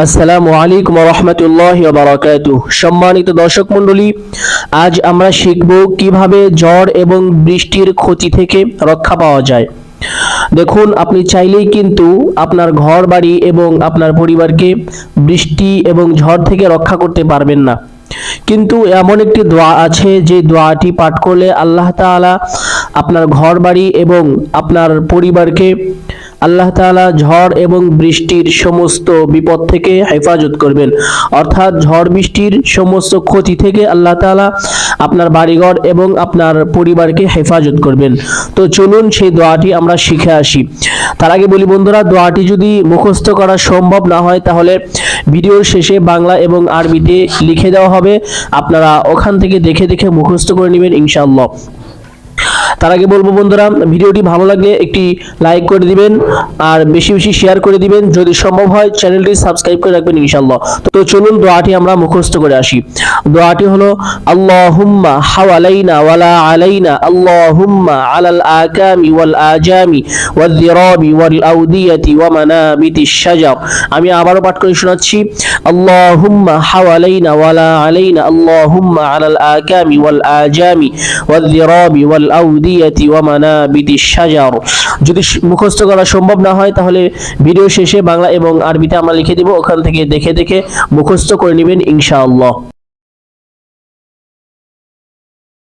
আসসালামু আলাইকুম ওয়া রাহমাতুল্লাহি ওয়া বারাকাতুহু। সম্মানিত দর্শক মণ্ডলী, আজ আমরা শিখব কিভাবে ঝড় এবং বৃষ্টির ক্ষতি থেকে রক্ষা পাওয়া যায়। দেখুন, আপনি চাইলেই কিন্তু আপনার ঘর বাড়ি এবং আপনার পরিবারকে বৃষ্টি এবং ঝড় থেকে রক্ষা করতে পারবেন না, কিন্তু এমন একটি দোয়া আছে যে দোয়াটি পাঠ করলে আল্লাহ তাআলা আপনার ঘর বাড়ি এবং আপনার পরিবারকে আল্লাহ তাআলা ঝড় এবং বৃষ্টির সমস্ত বিপদ থেকে হেফাজত করবেন। অর্থাৎ ঝড় বৃষ্টির সমস্ত ক্ষতি থেকে আল্লাহ তাআলা আপনার বাড়িঘর এবং আপনার পরিবারকে হেফাজত করবেন। তো চলুন সেই দোয়াটি আমরা শিখে আসি। তার আগে বলি বন্ধুরা, দোয়াটি যদি মুখস্থ করা সম্ভব না হয় তাহলে ভিডিওর শেষে বাংলা এবং আরবিতে লিখে দেওয়া হবে, আপনারা ওখান থেকে দেখে দেখে মুখস্থ করে নেবেন ইনশাআল্লাহ। তার আগে বলবো বন্ধুরা, ভিডিওটি ভালো লাগলে একটি লাইক করে দিবেন আর বেশি বেশি শেয়ার করে দিবেন, যদি সম্ভব হয় চ্যানেলটি সাবস্ক্রাইব করে রাখবেন ইনশাআল্লাহ। তো চলুন দোয়াটি আমরা মুখস্থ করে আসি। দোয়াটি হলো আল্লাহুম্মা হাওয়ালাইনা ওয়ালা আলাইনা, আল্লাহুম্মা আলাল আকামি ওয়াল আজামি ওয়াল যিরাবি ওয়াল আউদিয়াতি ওয়া মানাবিতিশ শাজার। আমি আবারও পাঠ করে শোনাচ্ছি। আল্লাহুম্মা হাওয়ালাইনা ওয়ালা আলাইনা, আল্লাহুম্মা আলাল আকামি ওয়াল আজামি ওয়াল যিরাবি ওয়াল আউদিয়াতি ওয়া মানাবিতিশ শাজার। যদি মুখস্থ করা সম্ভব না হয় তাহলে ভিডিও শেষে বাংলা এবং আরবিতে আমরা লিখে দেব, ওখান থেকে দেখে দেখে মুখস্থ করে নেবেন ইনশাআল্লাহ।